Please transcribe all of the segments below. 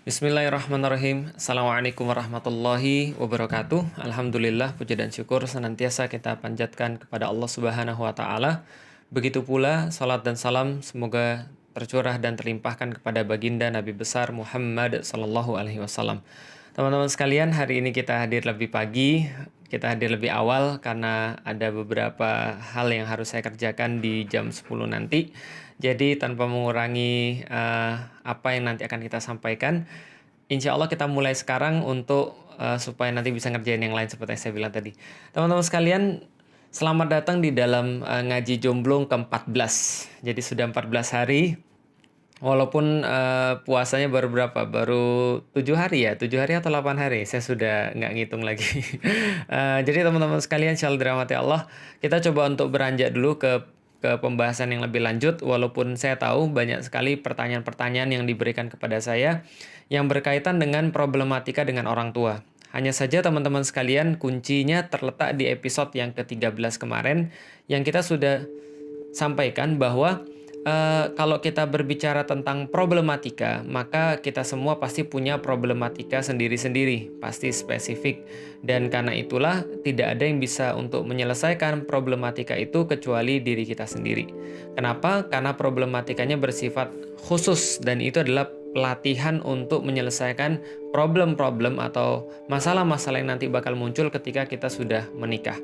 Bismillahirrahmanirrahim. Assalamualaikum warahmatullahi wabarakatuh. Alhamdulillah, puji dan syukur senantiasa kita panjatkan kepada Allah Subhanahu wa taala. Begitu pula salat dan salam semoga tercurah dan terlimpahkan kepada baginda Nabi besar Muhammad sallallahu alaihi wasallam. Teman-teman sekalian, hari ini kita hadir lebih pagi, kita hadir lebih awal karena ada beberapa hal yang harus saya kerjakan di jam 10 nanti. Jadi tanpa mengurangi apa yang nanti akan kita sampaikan, insya Allah kita mulai sekarang untuk supaya nanti bisa ngerjain yang lain seperti yang saya bilang tadi. Teman-teman sekalian, selamat datang di dalam ngaji Jomblong ke-14. Jadi sudah 14 hari. Walaupun puasanya baru berapa? Baru 7 hari ya? 7 hari atau 8 hari? Saya sudah nggak ngitung lagi. Jadi teman-teman sekalian, insyaallah dirahmati Allah, kita coba untuk beranjak dulu ke pembahasan yang lebih lanjut, walaupun saya tahu banyak sekali pertanyaan-pertanyaan yang diberikan kepada saya yang berkaitan dengan problematika dengan orang tua. Hanya saja teman-teman sekalian, kuncinya terletak di episode yang ke-13 kemarin, yang kita sudah sampaikan bahwa kalau kita berbicara tentang problematika, maka kita semua pasti punya problematika sendiri-sendiri, pasti spesifik. Dan karena itulah tidak ada yang bisa untuk menyelesaikan problematika itu kecuali diri kita sendiri. Kenapa? Karena problematikanya bersifat khusus dan itu adalah pelatihan untuk menyelesaikan problem-problem atau masalah-masalah yang nanti bakal muncul ketika kita sudah menikah.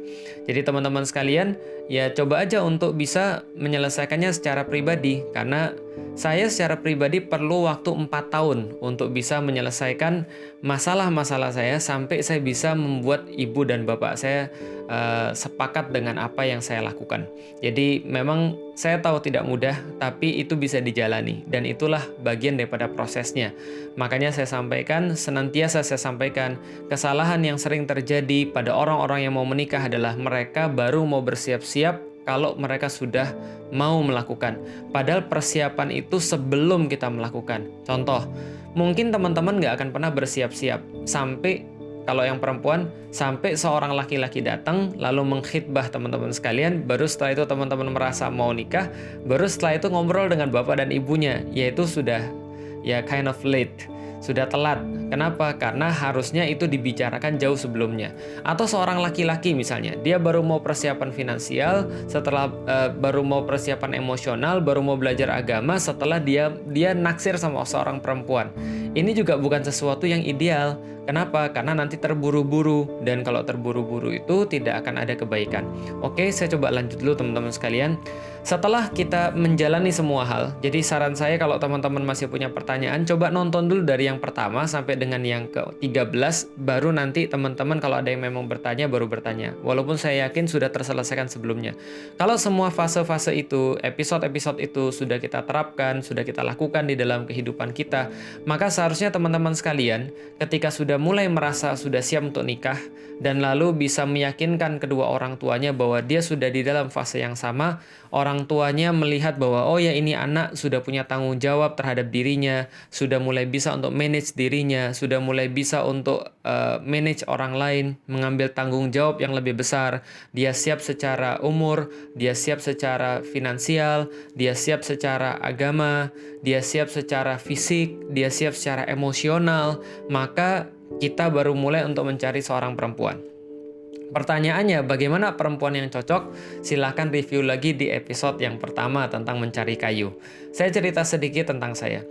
Jadi teman-teman sekalian, ya coba aja untuk bisa menyelesaikannya secara pribadi, karena saya secara pribadi perlu waktu 4 tahun untuk bisa menyelesaikan masalah-masalah saya sampai saya bisa membuat ibu dan bapak saya sepakat dengan apa yang saya lakukan. Jadi memang saya tahu tidak mudah, tapi itu bisa dijalani dan itulah bagian daripada prosesnya. Makanya senantiasa saya sampaikan, kesalahan yang sering terjadi pada orang-orang yang mau menikah adalah mereka baru mau bersiap-siap kalau mereka sudah mau melakukan. Padahal persiapan itu sebelum kita melakukan. Contoh, mungkin teman-teman nggak akan pernah bersiap-siap sampai, kalau yang perempuan, sampai seorang laki-laki datang lalu mengkhitbah teman-teman sekalian, baru setelah itu teman-teman merasa mau nikah, baru setelah itu ngobrol dengan bapak dan ibunya, yaitu sudah ya kind of late, sudah telat. Kenapa? Karena harusnya itu dibicarakan jauh sebelumnya. Atau seorang laki-laki misalnya, dia baru mau persiapan finansial, setelah baru mau persiapan emosional, baru mau belajar agama, setelah dia naksir sama seorang perempuan. Ini juga bukan sesuatu yang ideal. Kenapa? Karena nanti terburu-buru, dan kalau terburu-buru itu tidak akan ada kebaikan. Oke, saya coba lanjut dulu teman-teman sekalian. Setelah kita menjalani semua hal, jadi saran saya kalau teman-teman masih punya pertanyaan, coba nonton dulu dari yang pertama sampai dengan yang ke-13, baru nanti teman-teman kalau ada yang memang bertanya, baru bertanya. Walaupun saya yakin sudah terselesaikan sebelumnya. Kalau semua fase-fase itu, episode-episode itu sudah kita terapkan, sudah kita lakukan di dalam kehidupan kita, maka seharusnya teman-teman sekalian, ketika sudah mulai merasa sudah siap untuk nikah, dan lalu bisa meyakinkan kedua orang tuanya bahwa dia sudah di dalam fase yang sama, orang tuanya melihat bahwa oh ya, ini anak sudah punya tanggung jawab terhadap dirinya, sudah mulai bisa untuk manage dirinya, sudah mulai bisa untuk manage orang lain, mengambil tanggung jawab yang lebih besar. Dia siap secara umur, dia siap secara finansial, dia siap secara agama, dia siap secara fisik, dia siap secara emosional, maka kita baru mulai untuk mencari seorang perempuan. Pertanyaannya, bagaimana perempuan yang cocok? Silahkan review lagi di episode yang pertama tentang mencari kayu. Saya cerita sedikit tentang saya.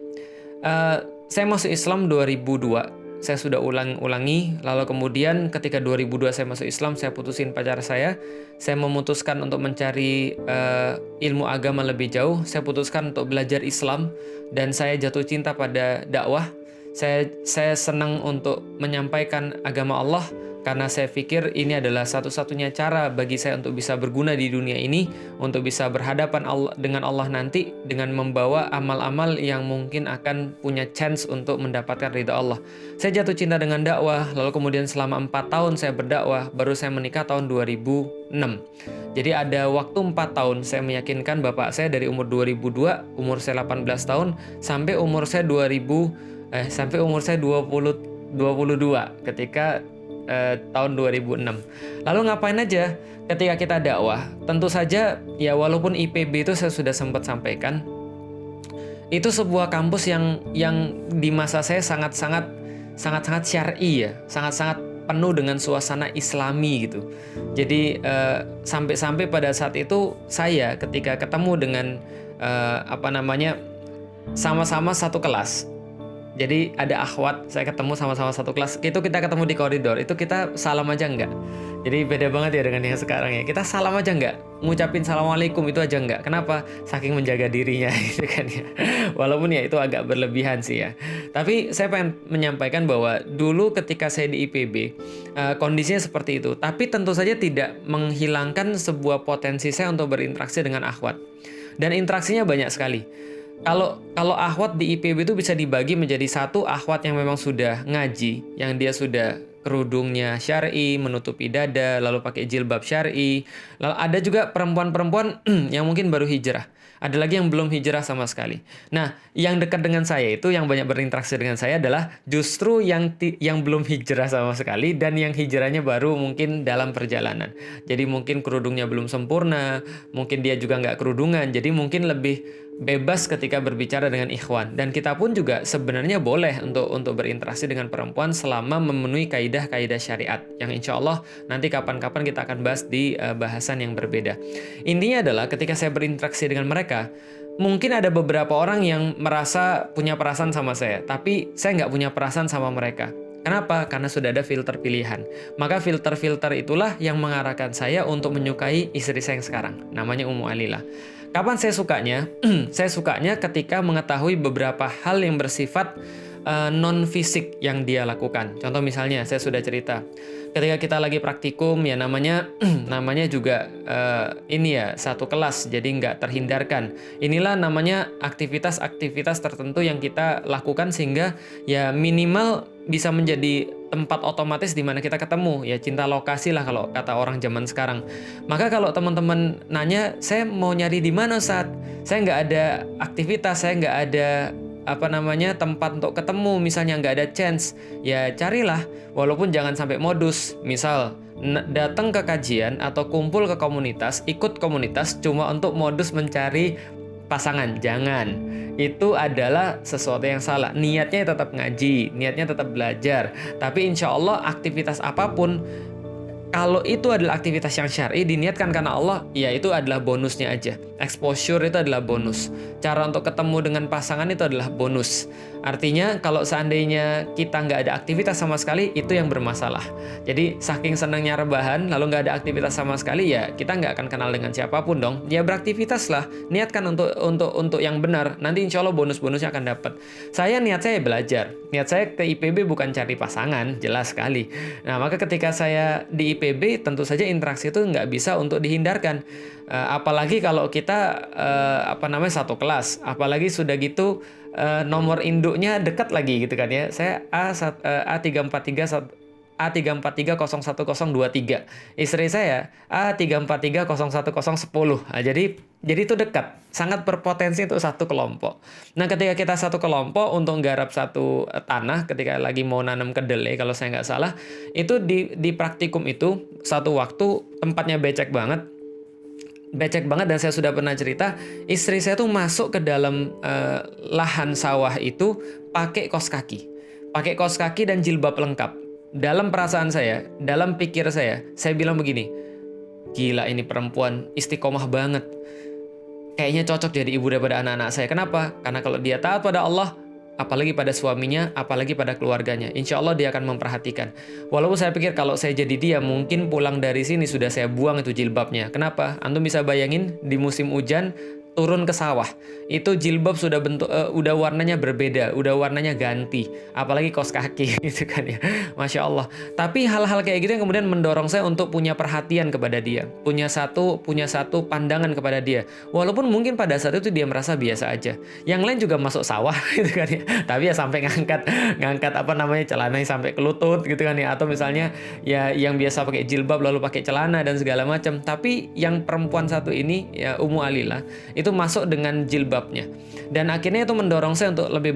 Saya masuk Islam 2002. Saya sudah ulangi. Lalu kemudian ketika 2002 saya masuk Islam, saya putusin pacar saya. Saya memutuskan untuk mencari ilmu agama lebih jauh. Saya putuskan untuk belajar Islam. Dan saya jatuh cinta pada dakwah. Saya senang untuk menyampaikan agama Allah, karena saya pikir ini adalah satu-satunya cara bagi saya untuk bisa berguna di dunia ini, untuk bisa berhadapan dengan Allah nanti, dengan membawa amal-amal yang mungkin akan punya chance untuk mendapatkan ridha Allah. Saya jatuh cinta dengan dakwah, lalu kemudian selama 4 tahun saya berdakwah, baru saya menikah tahun 2006. Jadi ada waktu 4 tahun saya meyakinkan bapak saya dari umur 2002, umur saya 18 tahun, sampai umur saya 22 ketika tahun 2006. Lalu ngapain aja ketika kita dakwah? Tentu saja ya, walaupun IPB itu saya sudah sempat sampaikan, Itu sebuah kampus yang di masa saya sangat-sangat syar'i ya, sangat-sangat penuh dengan suasana Islami gitu. Jadi sampai-sampai pada saat itu saya ketika ketemu dengan sama-sama satu kelas. Jadi ada akhwat, saya ketemu sama-sama satu kelas. Itu kita ketemu di koridor, itu kita salam aja enggak. Jadi beda banget ya dengan yang sekarang ya. Kita salam aja enggak, ngucapin assalamualaikum itu aja enggak. Kenapa? Saking menjaga dirinya gitu kan ya. Walaupun ya itu agak berlebihan sih ya. Tapi saya pengen menyampaikan bahwa dulu ketika saya di IPB, kondisinya seperti itu. Tapi tentu saja tidak menghilangkan sebuah potensi saya untuk berinteraksi dengan akhwat. Dan interaksinya banyak sekali. Kalau akhwat di IPB itu bisa dibagi menjadi satu akhwat yang memang sudah ngaji, yang dia sudah kerudungnya syar'i, menutupi dada, lalu pakai jilbab syar'i. Lalu ada juga perempuan-perempuan yang mungkin baru hijrah. Ada lagi yang belum hijrah sama sekali. Nah, yang dekat dengan saya itu, yang banyak berinteraksi dengan saya adalah justru yang belum hijrah sama sekali dan yang hijrahnya baru mungkin dalam perjalanan. Jadi mungkin kerudungnya belum sempurna, mungkin dia juga nggak kerudungan, jadi mungkin lebih bebas ketika berbicara dengan ikhwan. Dan kita pun juga sebenarnya boleh untuk berinteraksi dengan perempuan selama memenuhi kaidah-kaidah syariat yang insya Allah nanti kapan-kapan kita akan bahas di bahasan yang berbeda. Intinya adalah ketika saya berinteraksi dengan mereka, mungkin ada beberapa orang yang merasa punya perasaan sama saya, tapi saya nggak punya perasaan sama mereka. Kenapa? Karena sudah ada filter pilihan. Maka filter-filter itulah yang mengarahkan saya untuk menyukai istri saya yang sekarang. Namanya Ummu Alilah. Kapan saya sukanya? Saya sukanya ketika mengetahui beberapa hal yang bersifat non-fisik yang dia lakukan. Contoh misalnya, saya sudah cerita. Ketika kita lagi praktikum, ya namanya juga ini ya, satu kelas, jadi nggak terhindarkan. Inilah namanya aktivitas-aktivitas tertentu yang kita lakukan sehingga ya minimal bisa menjadi tempat otomatis di mana kita ketemu, ya cinta lokasi lah kalau kata orang zaman sekarang. Maka kalau teman-teman nanya, saya mau nyari di mana saat saya nggak ada aktivitas, saya nggak ada tempat untuk ketemu, misalnya nggak ada chance, ya carilah, walaupun jangan sampai modus. Misal datang ke kajian atau kumpul ke komunitas, ikut komunitas cuma untuk modus mencari pasangan, jangan. Itu adalah sesuatu yang salah. Niatnya tetap ngaji, niatnya tetap belajar, tapi insya Allah aktivitas apapun, kalau itu adalah aktivitas yang syar'i, diniatkan karena Allah, ya itu adalah bonusnya aja. Exposure itu adalah bonus. Cara untuk ketemu dengan pasangan itu adalah bonus. Artinya kalau seandainya kita nggak ada aktivitas sama sekali, itu yang bermasalah. Jadi saking senangnya rebahan, lalu nggak ada aktivitas sama sekali, ya kita nggak akan kenal dengan siapapun dong. Ya beraktivitas lah, niatkan untuk yang benar. Nanti insya Allah bonus-bonusnya akan dapat. Niat saya belajar. Niat saya ke IPB bukan cari pasangan, jelas sekali. Nah maka ketika saya di IPB, tentu saja interaksi itu nggak bisa untuk dihindarkan. Apalagi kalau kita satu kelas, apalagi sudah gitu nomor induknya dekat lagi gitu kan ya. Saya A343011023. Istri saya A343011010. Nah, jadi itu dekat, sangat berpotensi untuk satu kelompok. Nah, ketika kita satu kelompok untuk nggarap satu tanah, ketika lagi mau nanam kedelai kalau saya nggak salah, itu di praktikum itu satu waktu tempatnya becek banget dan saya sudah pernah cerita, istri saya tuh masuk ke dalam lahan sawah itu pakai kaos kaki dan jilbab lengkap. Dalam perasaan saya, dalam pikir saya bilang begini, gila ini perempuan istiqomah banget, kayaknya cocok jadi ibu daripada anak-anak saya. Kenapa? Karena kalau dia taat pada Allah, apalagi pada suaminya, apalagi pada keluarganya, insya Allah dia akan memperhatikan. Walaupun saya pikir kalau saya jadi dia, mungkin pulang dari sini sudah saya buang itu jilbabnya. Kenapa? Antum bisa bayangin di musim hujan turun ke sawah, itu jilbab sudah udah warnanya berbeda, udah warnanya ganti, apalagi kaos kaki gitu kan ya, masya Allah. Tapi hal-hal kayak gitu yang kemudian mendorong saya untuk punya perhatian kepada dia, punya satu pandangan kepada dia, walaupun mungkin pada saat itu dia merasa biasa aja. Yang lain juga masuk sawah gitu kan ya, tapi ya sampai ngangkat celananya sampai ke lutut gitu kan ya, atau misalnya ya yang biasa pakai jilbab lalu pakai celana dan segala macam. Tapi yang perempuan satu ini ya Ummu Alilah itu masuk dengan jilbabnya, dan akhirnya itu mendorong saya untuk lebih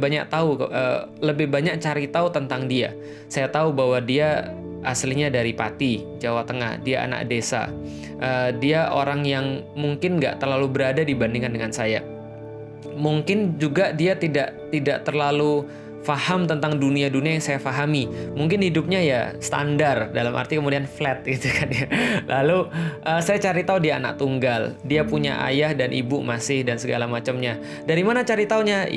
banyak cari tahu tentang dia. Saya tahu bahwa dia aslinya dari Pati, Jawa Tengah, dia anak desa, dia orang yang mungkin nggak terlalu berada dibandingkan dengan saya. Mungkin juga dia tidak terlalu paham tentang dunia-dunia yang saya pahami. Mungkin hidupnya ya standar, dalam arti kemudian flat gitu kan ya. Lalu saya cari tahu dia anak tunggal, dia punya ayah dan ibu masih dan segala macamnya. Dari mana cari taunya?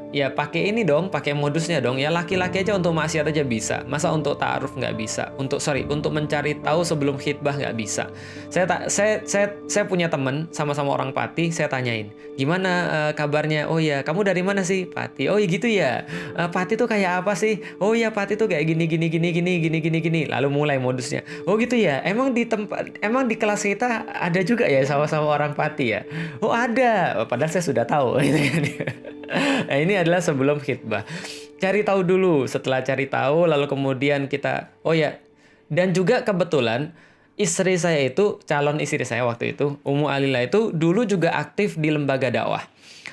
Ya pakai ini dong, pakai modusnya dong. Ya laki-laki aja untuk maksiat aja bisa. Masa untuk ta'aruf nggak bisa? Untuk mencari tahu sebelum khitbah nggak bisa. Saya punya teman sama-sama orang Pati, saya tanyain, "Gimana kabarnya?" "Oh ya, kamu dari mana sih?" "Pati." "Oh ya gitu ya. Pati tuh kayak apa sih?" "Oh ya, Pati tuh kayak gini gini gini gini gini gini gini." Lalu mulai modusnya. "Oh gitu ya. Emang di kelas kita ada juga ya sama-sama orang Pati ya?" "Oh ada." Padahal saya sudah tahu. Nah, ini adalah sebelum khitbah. Cari tahu dulu. Setelah cari tahu, lalu kemudian kita, oh ya. Dan juga kebetulan istri saya itu, calon istri saya waktu itu, Ummu Alila itu dulu juga aktif di lembaga dakwah.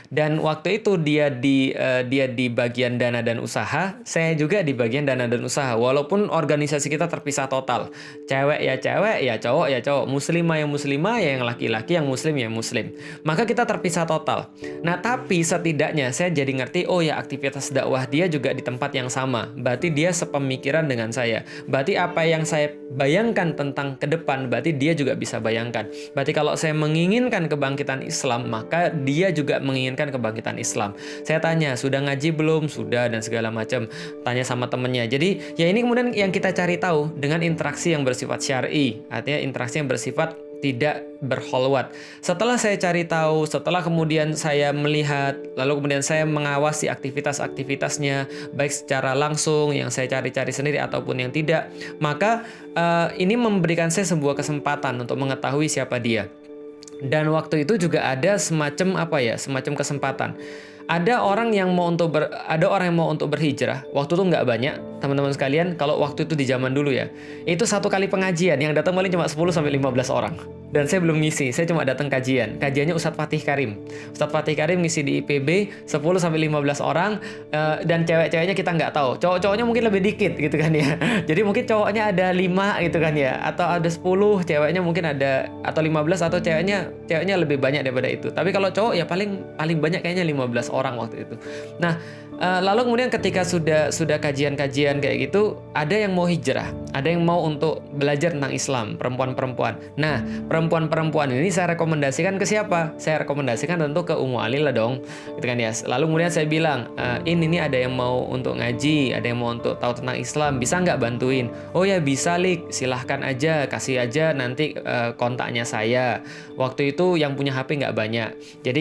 Dan waktu itu dia di bagian dana dan usaha, saya juga di bagian dana dan usaha. Walaupun organisasi kita terpisah total. Cewek, ya cowok ya cowok. Muslimah, ya yang laki-laki, yang muslim ya muslim. Maka kita terpisah total. Nah, tapi setidaknya saya jadi ngerti, oh ya aktivitas dakwah dia juga di tempat yang sama. Berarti dia sepemikiran dengan saya. Berarti apa yang saya bayangkan tentang ke depan, berarti dia juga bisa bayangkan. Berarti kalau saya menginginkan kebangkitan Islam, maka dia juga menginginkan kebangkitan Islam. Saya tanya, sudah ngaji belum? Sudah, dan segala macam. Tanya sama temennya. Jadi ya ini kemudian yang kita cari tahu dengan interaksi yang bersifat syar'i, artinya interaksi yang bersifat tidak berkholwat. Setelah saya cari tahu, setelah kemudian saya melihat, lalu kemudian saya mengawasi aktivitas-aktivitasnya, baik secara langsung yang saya cari-cari sendiri ataupun yang tidak, maka ini memberikan saya sebuah kesempatan untuk mengetahui siapa dia. Dan waktu itu juga ada semacam kesempatan. Ada orang yang mau untuk berhijrah. Waktu itu nggak banyak, teman-teman sekalian. Kalau waktu itu di zaman dulu ya, itu satu kali pengajian yang datang paling cuma 10-15 orang. Dan saya belum ngisi, saya cuma datang kajian. Kajiannya Ustadz Fatih Karim. Ustadz Fatih Karim ngisi di IPB 10-15 orang, dan cewek-ceweknya kita nggak tahu. Cowok-cowoknya mungkin lebih dikit gitu kan ya. Jadi mungkin cowoknya ada 5 gitu kan ya, atau ada 10, ceweknya mungkin ada, atau 15, atau ceweknya lebih banyak daripada itu. Tapi kalau cowok ya paling banyak kayaknya 15 orang waktu itu. Nah, lalu kemudian ketika sudah kajian-kajian kayak gitu, ada yang mau hijrah, ada yang mau untuk belajar tentang Islam, perempuan-perempuan. Nah, perempuan-perempuan ini saya rekomendasikan ke siapa? Saya rekomendasikan tentu ke Ummu Alila dong, gitu kan ya. Lalu kemudian saya bilang, ini ada yang mau untuk ngaji, ada yang mau untuk tahu tentang Islam, bisa nggak bantuin? Oh ya bisa, Lik, silahkan aja, kasih aja nanti kontaknya saya. Waktu itu yang punya HP nggak banyak, jadi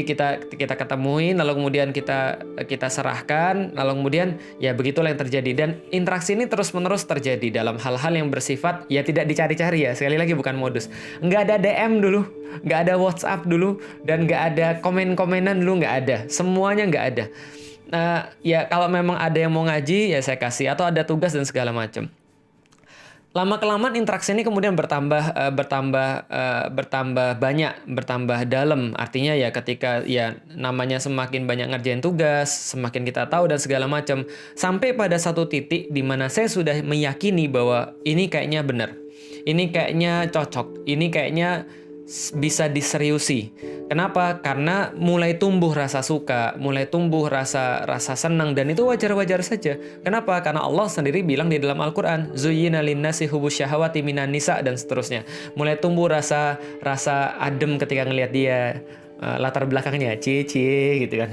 kita ketemuin, lalu kemudian kita serahkan, lalu kemudian ya begitulah yang terjadi. Dan interaksi ini terus-menerus terjadi dalam hal-hal yang bersifat ya tidak dicari-cari ya, sekali lagi bukan modus. Nggak ada DM dulu, nggak ada WhatsApp dulu, dan nggak ada komen-komenan dulu, nggak ada, semuanya nggak ada. Ya kalau memang ada yang mau ngaji ya saya kasih, atau ada tugas dan segala macam. Lama-kelamaan interaksi ini kemudian bertambah banyak, bertambah dalam. Artinya ya ketika ya namanya semakin banyak ngerjain tugas, semakin kita tahu dan segala macam. Sampai pada satu titik di mana saya sudah meyakini bahwa ini kayaknya benar. Ini kayaknya cocok. Ini kayaknya bisa diseriusi. Kenapa? Karena mulai tumbuh rasa suka, mulai tumbuh rasa senang, dan itu wajar-wajar saja. Kenapa? Karena Allah sendiri bilang di dalam Al-Qur'an, "Zuyyina lin-nasi hubbus syahawati minan nisa", dan seterusnya. Mulai tumbuh rasa adem ketika ngelihat dia. Latar belakangnya cie gitu kan.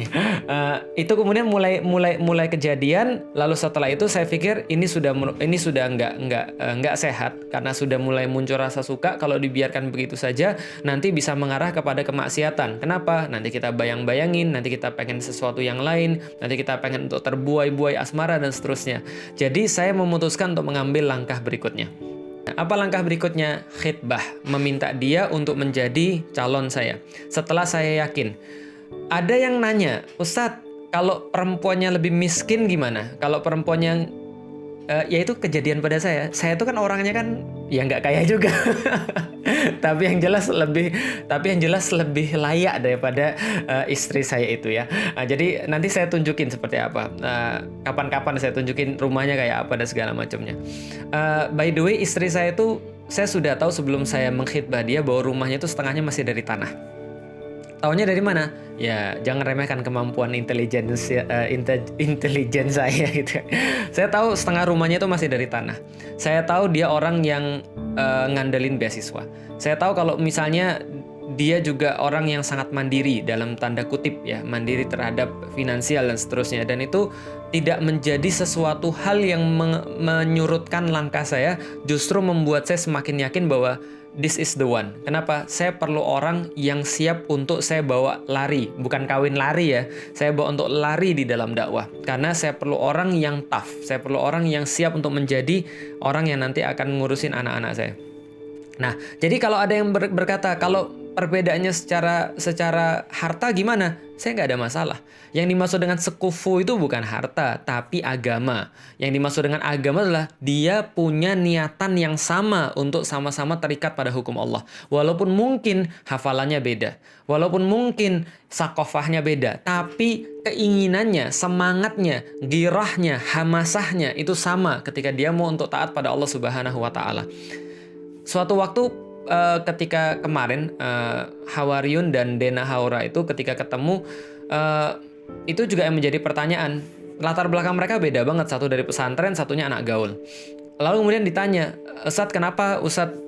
Itu kemudian mulai kejadian. Lalu setelah itu saya pikir ini sudah nggak sehat, karena sudah mulai muncul rasa suka. Kalau dibiarkan begitu saja nanti bisa mengarah kepada kemaksiatan. Kenapa? Nanti kita bayangin, nanti kita pengen sesuatu yang lain, nanti kita pengen untuk terbuai-buai asmara dan seterusnya. Jadi saya memutuskan untuk mengambil langkah berikutnya. Apa langkah berikutnya? Khitbah, meminta dia untuk menjadi calon saya. Setelah saya yakin. Ada yang nanya, "Ustadz, kalau perempuannya lebih miskin gimana? Kalau perempuannya..." Ya itu kejadian pada saya. Saya tuh kan orangnya kan ya nggak kaya juga. tapi yang jelas lebih layak daripada istri saya itu ya. Jadi nanti saya tunjukin seperti apa. Kapan-kapan saya tunjukin rumahnya kayak apa dan segala macamnya. By the way, istri saya itu saya sudah tahu sebelum saya mengkhitbah dia bahwa rumahnya itu setengahnya masih dari tanah. Taunya dari mana? Ya, jangan remehkan kemampuan intelijen saya gitu. Saya tahu setengah rumahnya itu masih dari tanah. Saya tahu dia orang yang ngandelin beasiswa. Saya tahu kalau misalnya dia juga orang yang sangat mandiri dalam tanda kutip ya, mandiri terhadap finansial dan seterusnya, dan itu tidak menjadi sesuatu hal yang menyurutkan langkah saya, justru membuat saya semakin yakin bahwa this is the one. Kenapa? Saya perlu orang yang siap untuk saya bawa lari, bukan kawin lari ya. Saya bawa untuk lari di dalam dakwah. Karena saya perlu orang yang tough. Saya perlu orang yang siap untuk menjadi orang yang nanti akan ngurusin anak-anak saya. Nah, jadi kalau ada yang berkata, kalau perbedaannya secara harta gimana? Saya nggak ada masalah. Yang dimaksud dengan sekufu itu bukan harta, tapi agama. Yang dimaksud dengan agama adalah dia punya niatan yang sama untuk sama-sama terikat pada hukum Allah. Walaupun mungkin hafalannya beda, walaupun mungkin sakofahnya beda, tapi keinginannya, semangatnya, girahnya, hamasahnya itu sama ketika dia mau untuk taat pada Allah Subhanahu wa Ta'ala. Suatu waktu ketika kemarin Hawariyun dan Dena Haura itu ketika ketemu, itu juga yang menjadi pertanyaan. Latar belakang mereka beda banget, satu dari pesantren, satunya anak gaul. Lalu kemudian ditanya, Ustadz kenapa Ustadz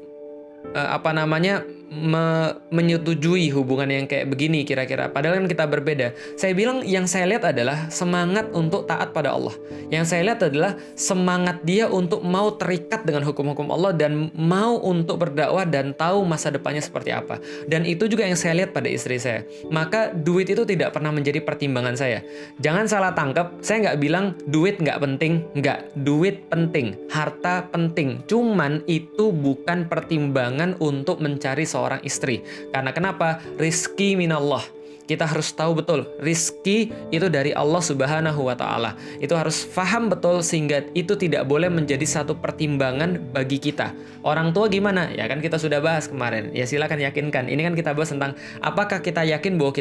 menyetujui hubungan yang kayak begini kira-kira, padahal kan kita berbeda. Saya bilang yang saya lihat adalah semangat untuk taat pada Allah. Yang saya lihat adalah semangat dia untuk mau terikat dengan hukum-hukum Allah dan mau untuk berdakwah dan tahu masa depannya seperti apa. Dan itu juga yang saya lihat pada istri saya. Maka duit itu tidak pernah menjadi pertimbangan saya. Jangan salah tangkap, saya nggak bilang duit nggak penting. Nggak, duit penting, harta penting. Cuman itu bukan pertimbangan untuk mencari seorang istri. Karena kenapa? Rizki minallah. Kita harus tahu betul, rizki itu dari Allah Subhanahu wa Ta'ala. Itu harus paham betul sehingga itu tidak boleh menjadi satu pertimbangan bagi kita. Orang tua gimana? Ya kan kita sudah bahas kemarin. Ya silakan yakinkan. Ini kan kita bahas tentang apakah kita yakin bahwa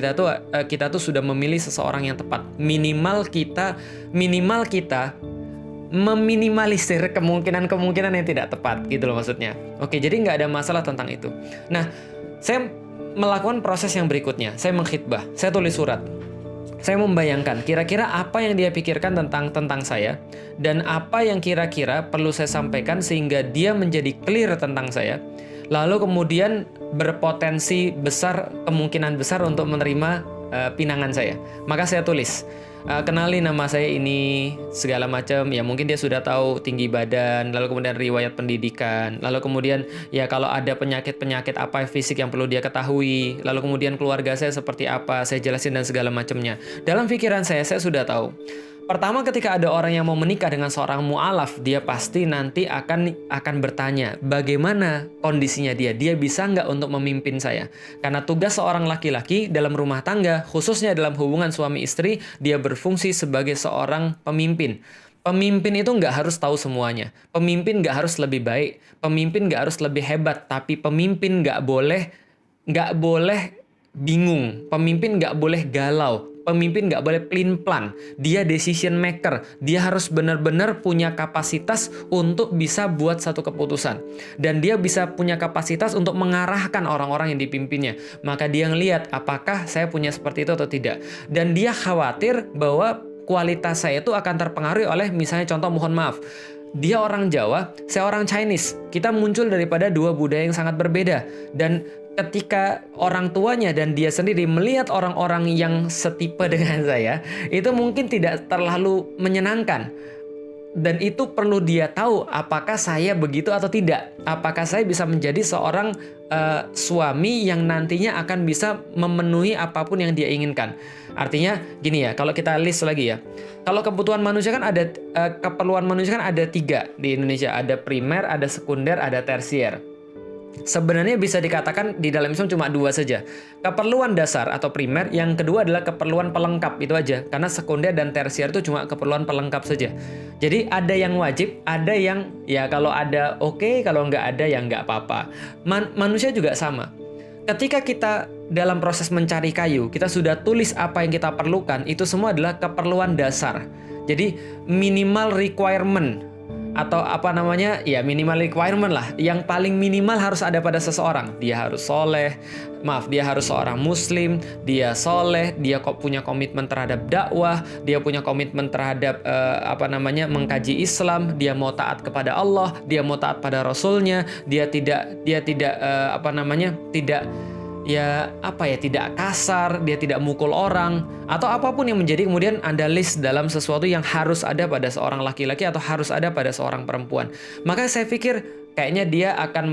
kita tuh sudah memilih seseorang yang tepat. Minimal kita meminimalisir kemungkinan-kemungkinan yang tidak tepat gitu loh maksudnya. Oke, jadi nggak ada masalah tentang itu. Nah, saya melakukan proses yang berikutnya. Saya mengkhitbah, saya tulis surat. Saya membayangkan kira-kira apa yang dia pikirkan tentang saya dan apa yang kira-kira perlu saya sampaikan sehingga dia menjadi clear tentang saya. Lalu kemudian berpotensi besar, kemungkinan besar untuk menerima pinangan saya. Maka saya tulis, kenalin nama saya ini segala macam, ya mungkin dia sudah tahu tinggi badan, lalu kemudian riwayat pendidikan, lalu kemudian ya kalau ada penyakit apa fisik yang perlu dia ketahui, lalu kemudian keluarga saya seperti apa, saya jelasin dan segala macamnya. Dalam pikiran saya sudah tahu. Pertama, ketika ada orang yang mau menikah dengan seorang mu'alaf, dia pasti nanti akan bertanya, bagaimana kondisinya dia bisa nggak untuk memimpin saya? Karena tugas seorang laki-laki dalam rumah tangga, khususnya dalam hubungan suami istri, dia berfungsi sebagai seorang pemimpin. Pemimpin itu nggak harus tahu semuanya. Pemimpin nggak harus lebih baik. Pemimpin nggak harus lebih hebat. Tapi pemimpin nggak boleh bingung. Pemimpin nggak boleh galau. Pemimpin nggak boleh pelin-pelan. Dia decision maker. Dia harus benar-benar punya kapasitas untuk bisa buat satu keputusan. Dan dia bisa punya kapasitas untuk mengarahkan orang-orang yang dipimpinnya. Maka dia ngelihat apakah saya punya seperti itu atau tidak. Dan dia khawatir bahwa kualitas saya itu akan terpengaruhi oleh misalnya contoh, mohon maaf, dia orang Jawa, saya orang Chinese. Kita muncul daripada dua budaya yang sangat berbeda. Dan ketika orang tuanya dan dia sendiri melihat orang-orang yang setipe dengan saya, itu mungkin tidak terlalu menyenangkan. Dan itu perlu dia tahu apakah saya begitu atau tidak. Apakah saya bisa menjadi seorang suami yang nantinya akan bisa memenuhi apapun yang dia inginkan. Artinya gini ya, kalau kita list lagi ya. Kalau kebutuhan manusia kan ada, keperluan manusia kan ada 3 di Indonesia. Ada primer, ada sekunder, ada tersier. Sebenarnya bisa dikatakan di dalam Islam cuma 2 saja. Keperluan dasar atau primer, yang kedua adalah keperluan pelengkap, itu aja. Karena sekunder dan tersier itu cuma keperluan pelengkap saja. Jadi ada yang wajib, ada yang ya kalau ada oke, kalau nggak ada ya nggak apa-apa. Manusia juga sama. Ketika kita dalam proses mencari kayu, kita sudah tulis apa yang kita perlukan, itu semua adalah keperluan dasar. Jadi minimal requirement. atau apa namanya, ya minimal requirement lah. Yang paling minimal harus ada pada seseorang. Dia harus soleh, dia harus seorang muslim, dia soleh, dia kok punya komitmen terhadap dakwah, dia punya komitmen terhadap mengkaji Islam, dia mau taat kepada Allah, dia mau taat pada Rasulnya, dia tidak tidak kasar, dia tidak mukul orang, atau apapun yang menjadi kemudian Anda list dalam sesuatu yang harus ada pada seorang laki-laki atau harus ada pada seorang perempuan. Maka saya pikir kayaknya dia akan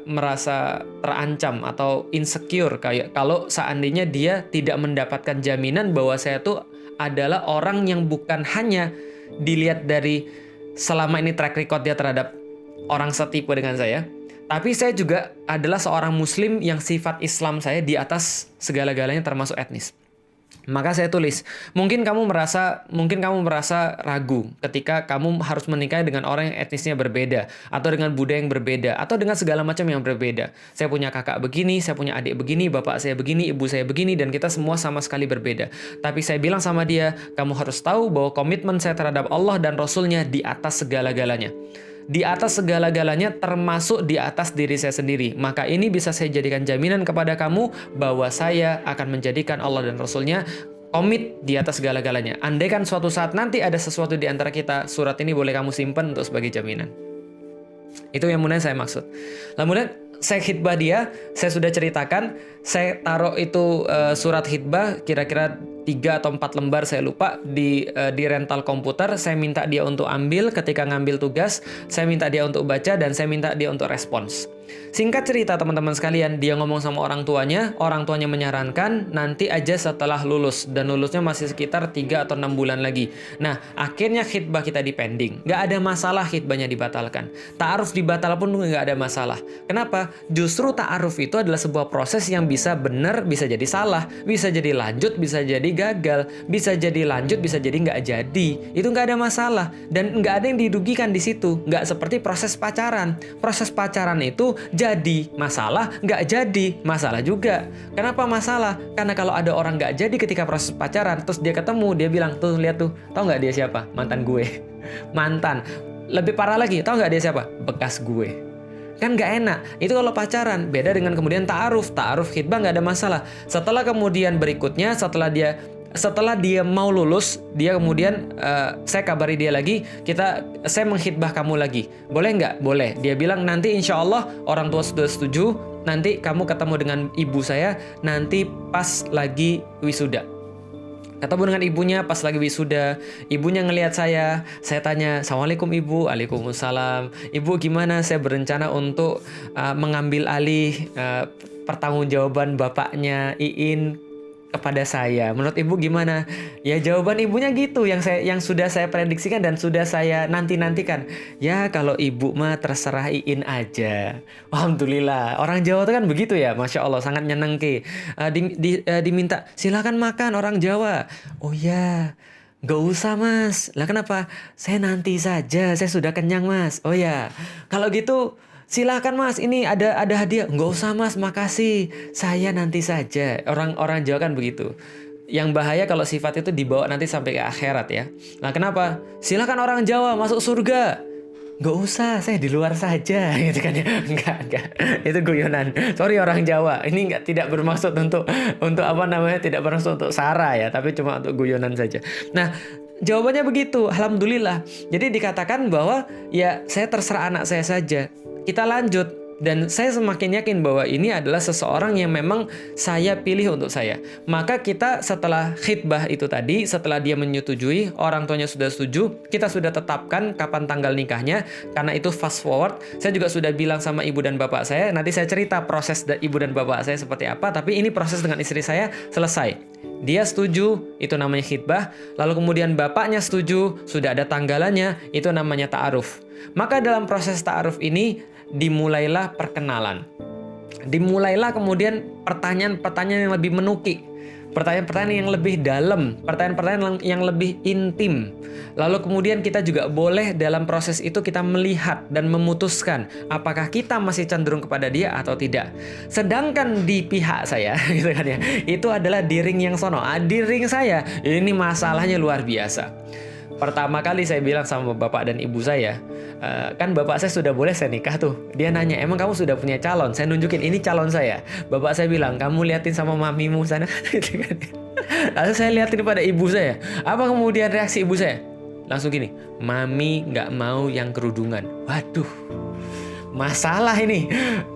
merasa terancam atau insecure kayak kalau seandainya dia tidak mendapatkan jaminan bahwa saya tuh adalah orang yang bukan hanya dilihat dari selama ini track record dia terhadap orang setipe dengan saya, tapi saya juga adalah seorang muslim yang sifat Islam saya di atas segala-galanya termasuk etnis. Maka saya tulis, mungkin kamu merasa ragu ketika kamu harus menikah dengan orang yang etnisnya berbeda, atau dengan budaya yang berbeda, atau dengan segala macam yang berbeda. Saya punya kakak begini, saya punya adik begini, bapak saya begini, ibu saya begini, dan kita semua sama sekali berbeda. Tapi saya bilang sama dia, kamu harus tahu bahwa komitmen saya terhadap Allah dan Rasulnya di atas segala-galanya. Di atas segala-galanya termasuk di atas diri saya sendiri. Maka ini bisa saya jadikan jaminan kepada kamu bahwa saya akan menjadikan Allah dan Rasulnya komit di atas segala-galanya. Andaikan suatu saat nanti ada sesuatu di antara kita, surat ini boleh kamu simpan untuk sebagai jaminan. Itu yang kemudian saya maksud. Kemudian saya khidbah dia, saya sudah ceritakan, saya taruh itu surat khidbah kira-kira 3 atau 4 lembar saya lupa di rental komputer. Saya minta dia untuk ambil ketika ngambil tugas, saya minta dia untuk baca, dan saya minta dia untuk respons. Singkat cerita teman-teman sekalian, dia ngomong sama orang tuanya menyarankan nanti aja setelah lulus, dan lulusnya masih sekitar 3 atau 6 bulan lagi. Nah, akhirnya khidbah kita dipending. Nggak ada masalah khidbahnya dibatalkan. Ta'aruf dibatal pun nggak ada masalah. Kenapa? Justru ta'aruf itu adalah sebuah proses yang bisa benar, bisa jadi salah, bisa jadi lanjut, bisa jadi gagal, bisa jadi lanjut, bisa jadi nggak jadi. Itu nggak ada masalah, dan nggak ada yang dirugikan di situ. Nggak seperti proses pacaran. Proses pacaran itu jadi masalah, nggak jadi masalah juga. Kenapa masalah? Karena kalau ada orang nggak jadi ketika proses pacaran, terus dia ketemu, dia bilang, tuh lihat tuh, tau nggak dia siapa? Mantan gue. Mantan. Lebih parah lagi, tau nggak dia siapa? Bekas gue. Kan nggak enak. Itu kalau pacaran. Beda dengan kemudian ta'aruf. Ta'aruf khidbah nggak ada masalah. Setelah kemudian berikutnya, setelah dia mau lulus, dia kemudian saya kabari dia lagi, saya mengkhidbah kamu lagi. Boleh nggak? Boleh. Dia bilang nanti insya Allah orang tua sudah setuju, nanti kamu ketemu dengan ibu saya nanti pas lagi wisuda. Ketemu dengan ibunya pas lagi wisuda, ibunya ngelihat saya tanya, Assalamualaikum ibu, Waalaikumsalam. Ibu gimana? Saya berencana untuk mengambil alih pertanggungjawaban bapaknya Iin kepada saya. Menurut ibu gimana? Ya jawaban ibunya gitu yang sudah saya prediksikan dan sudah saya nantikan. Ya kalau ibu mah terserah Iin aja. Alhamdulillah. Orang Jawa itu kan begitu ya. Masya Allah sangat nyenengke. Diminta silakan makan orang Jawa. Oh ya. Gak usah mas. Lah kenapa? Saya nanti saja. Saya sudah kenyang mas. Oh ya. Kalau gitu silakan mas, ini ada hadiah. Nggak usah mas, makasih. Saya nanti saja. Orang Jawa kan begitu. Yang bahaya kalau sifat itu dibawa nanti sampai ke akhirat ya. Nah kenapa? Silakan orang Jawa masuk surga. Nggak usah, saya di luar saja, gitu kan ya. Enggak. Itu guyonan. Sorry orang Jawa. Ini tidak bermaksud untuk tidak bermaksud untuk sara ya, tapi cuma untuk guyonan saja. Nah, jawabannya begitu. Alhamdulillah. Jadi dikatakan bahwa ya saya terserah anak saya saja. Kita lanjut, dan saya semakin yakin bahwa ini adalah seseorang yang memang saya pilih untuk saya. Maka kita setelah khidbah itu tadi, setelah dia menyetujui, orang tuanya sudah setuju, kita sudah tetapkan kapan tanggal nikahnya. Karena itu fast forward, saya juga sudah bilang sama ibu dan bapak saya, nanti saya cerita proses ibu dan bapak saya seperti apa, tapi ini proses dengan istri saya selesai. Dia setuju, itu namanya khidbah. Lalu kemudian bapaknya setuju, sudah ada tanggalannya, itu namanya ta'aruf. Maka dalam proses ta'aruf ini dimulailah perkenalan. Dimulailah kemudian pertanyaan-pertanyaan yang lebih menukik, pertanyaan-pertanyaan yang lebih dalam, pertanyaan-pertanyaan yang lebih intim. Lalu kemudian kita juga boleh dalam proses itu kita melihat dan memutuskan apakah kita masih cenderung kepada dia atau tidak. Sedangkan di pihak saya gitu kan ya, itu adalah di ring yang sono. Di ring saya ini masalahnya luar biasa. Pertama kali saya bilang sama bapak dan ibu saya, kan bapak saya sudah boleh saya nikah tuh. Dia nanya, emang kamu sudah punya calon? Saya nunjukin, ini calon saya. Bapak saya bilang, kamu liatin sama mamimu sana. Gitu kan. Lalu saya liatin pada ibu saya. Apa kemudian reaksi ibu saya? Langsung gini, mami nggak mau yang kerudungan. Waduh, masalah ini.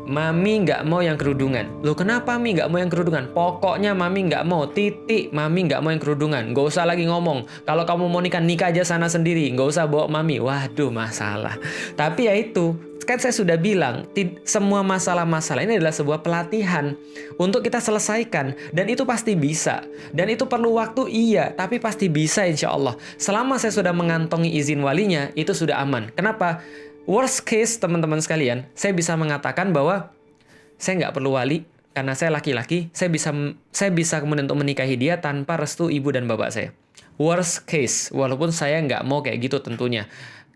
Mami nggak mau yang kerudungan. Loh kenapa Mami nggak mau yang kerudungan? Pokoknya Mami nggak mau, titik. Mami nggak mau yang kerudungan. Nggak usah lagi ngomong. Kalau kamu mau nikah, nikah aja sana sendiri. Nggak usah bawa Mami. Waduh, masalah. Tapi ya itu, kan saya sudah bilang, semua masalah-masalah ini adalah sebuah pelatihan untuk kita selesaikan. Dan itu pasti bisa. Dan itu perlu waktu, iya. Tapi pasti bisa insya Allah. Selama saya sudah mengantongi izin walinya, itu sudah aman. Kenapa? Worst case, teman-teman sekalian, saya bisa mengatakan bahwa saya nggak perlu wali karena saya laki-laki. Saya bisa kemudian untuk menikahi dia tanpa restu ibu dan bapak saya. Worst case, walaupun saya nggak mau kayak gitu tentunya.